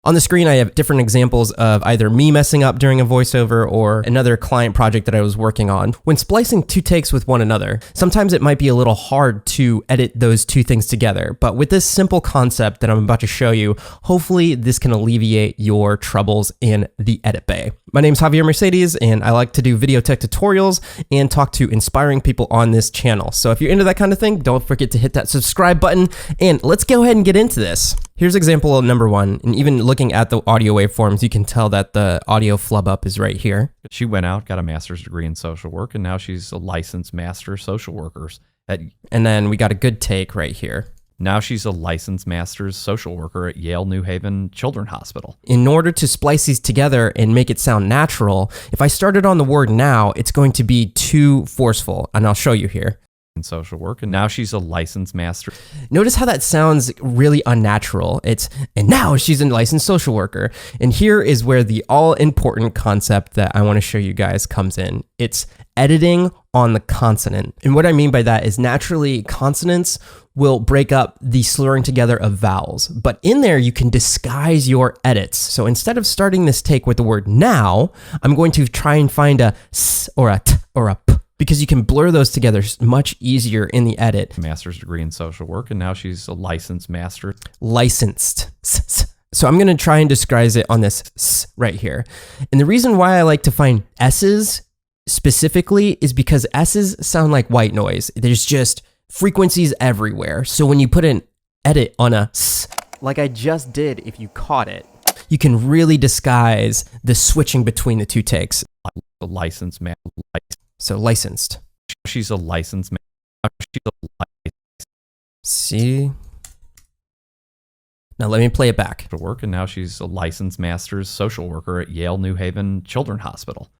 On the screen, I have different examples of either me messing up during a voiceover or another client project that I was working on. When splicing two takes with one another, sometimes it might be a little hard to edit those two things together. But with this simple concept that I'm about to show you, hopefully this can alleviate your troubles in the edit bay. My name is Javier Mercedes, and I like to do video tech tutorials and talk to inspiring people on this channel. So if you're into that kind of thing, don't forget to hit that subscribe button, and let's go ahead and get into this. Here's example number one, and even looking at the audio waveforms, you can tell that the audio flub up is right here. She went out, got a master's degree in social work, and now she's a licensed master social worker. And then we got a good take right here. Now she's a licensed master's social worker at Yale New Haven Children's Hospital. In order to splice these together and make it sound natural, if I started on the word now, it's going to be too forceful, and I'll show you here. In social work, and now she's a licensed master. Notice how that sounds really unnatural. And now she's a licensed social worker. And here is where the all-important concept that I want to show you guys comes in. It's editing on the consonant. And what I mean by that is naturally consonants will break up the slurring together of vowels. But in there, you can disguise your edits. So instead of starting this take with the word now, I'm going to try and find a s or a t or a p, because you can blur those together much easier in the edit. Master's degree in social work, and now she's a licensed master. Licensed. So I'm going to try and disguise it on this s right here. And the reason why I like to find s's specifically is because s's sound like white noise. There's just frequencies everywhere. So when you put an edit on a s, like I just did, if you caught it, you can really disguise the switching between the two takes. A licensed man. So licensed. She's a licensed man. See? Now let me play it back. Work, and now she's a licensed master's social worker at Yale New Haven Children's Hospital.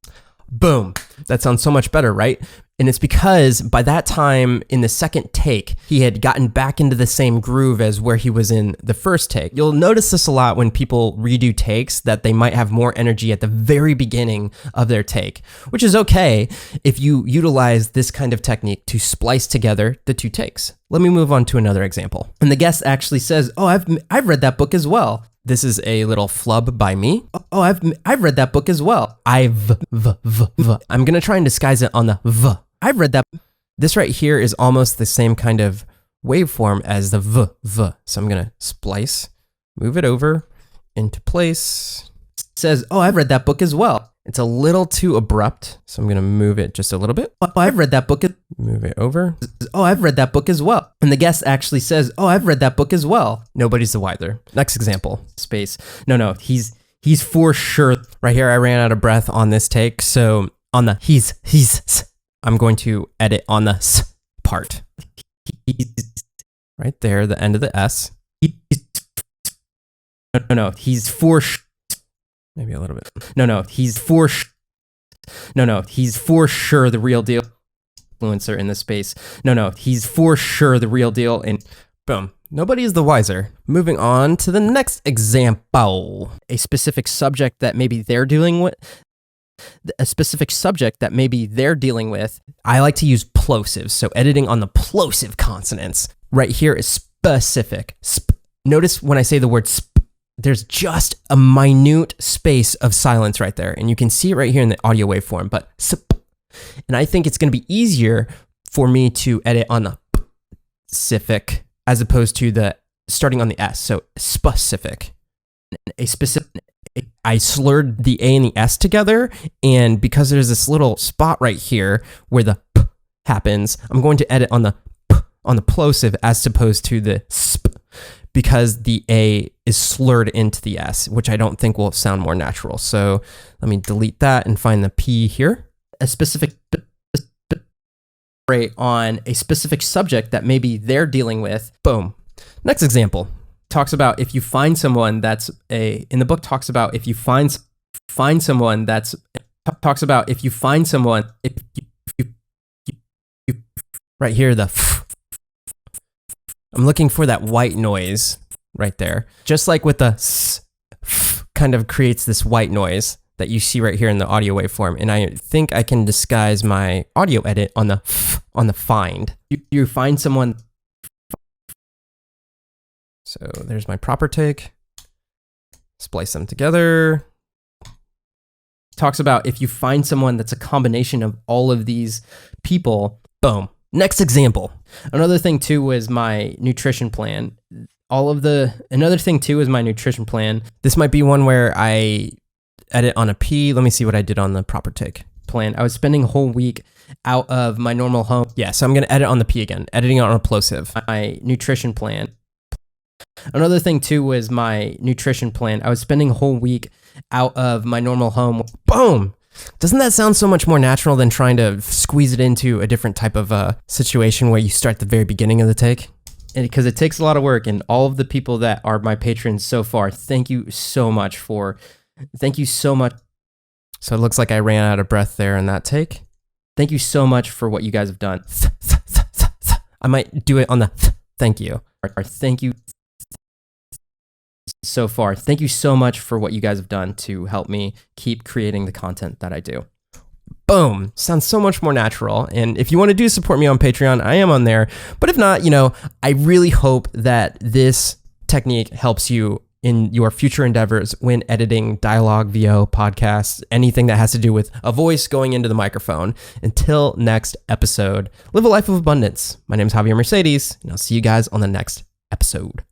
Boom. That sounds so much better, right? And it's because by that time in the second take, he had gotten back into the same groove as where he was in the first take. You'll notice this a lot when people redo takes, that they might have more energy at the very beginning of their take, which is okay if you utilize this kind of technique to splice together the two takes. Let me move on to another example. And the guest actually says, "Oh, I've read that book as well." This is a little flub by me. "Oh, I've read that book as well." I'm gonna try and disguise it on the v. I've read that. This right here is almost the same kind of waveform as the v. So I'm gonna splice, move it over into place. It says, "Oh, I've read that book as well." It's a little too abrupt, so I'm gonna move it just a little bit. "Oh, I've read that book." Move it over. "Oh, I've read that book as well." And the guest actually says, "Oh, I've read that book as well." Nobody's the wiser. Next example. Space. No, he's for sure. Right here, I ran out of breath on this take, so on the he's, I'm going to edit on the s part. Right there, the end of the s. No, he's for sure. Maybe a little bit. No, he's for sure the real deal. Influencer in this space. No, he's for sure the real deal. And boom, nobody is the wiser. Moving on to the next example. A specific subject that maybe they're dealing with. I like to use plosives, so editing on the plosive consonants. Right here is specific. Notice when I say the word sp, there's just a minute space of silence right there, and you can see it right here in the audio waveform, but sp. And I think it's going to be easier for me to edit on the specific as opposed to the starting on the s, so specific. I slurred the A and the S together, and because there's this little spot right here where the p happens, I'm going to edit on the p, on the plosive as opposed to the sp, because the A is slurred into the S, which I don't think will sound more natural. So let me delete that and find the P here. A specific on a specific subject that maybe they're dealing with. Boom. Next example. Talks about if you find someone that's in the book talks about if you find someone that's talks about if you find someone if you right here the I'm looking for that white noise right there, just like with the s, kind of creates this white noise that you see right here in the audio waveform. And I think I can disguise my audio edit on the find. You find someone. So there's my proper take. Splice them together. Talks about if you find someone that's a combination of all of these people, boom. Next example. Another thing too was my nutrition plan. Another thing too is my nutrition plan. This might be one where I edit on a P. Let me see what I did on the proper take plan. I was spending a whole week out of my normal home. Yeah, so I'm going to edit on the P again, editing on a plosive. My nutrition plan. Another thing too was my nutrition plan. I was spending a whole week out of my normal home. Boom! Doesn't that sound so much more natural than trying to squeeze it into a different type of situation where you start at the very beginning of the take? And because it takes a lot of work, and all of the people that are my patrons so far, thank you so much. So it looks like I ran out of breath there in that take. Thank you so much for what you guys have done. I might do it on the thank you. Or thank you so far. Thank you so much for what you guys have done to help me keep creating the content that I do. Boom. Sounds so much more natural. And if you want to support me on Patreon, I am on there. But if not, I really hope that this technique helps you in your future endeavors when editing dialogue, VO, podcasts, anything that has to do with a voice going into the microphone. Until next episode, live a life of abundance. My name is Javier Mercedes, and I'll see you guys on the next episode.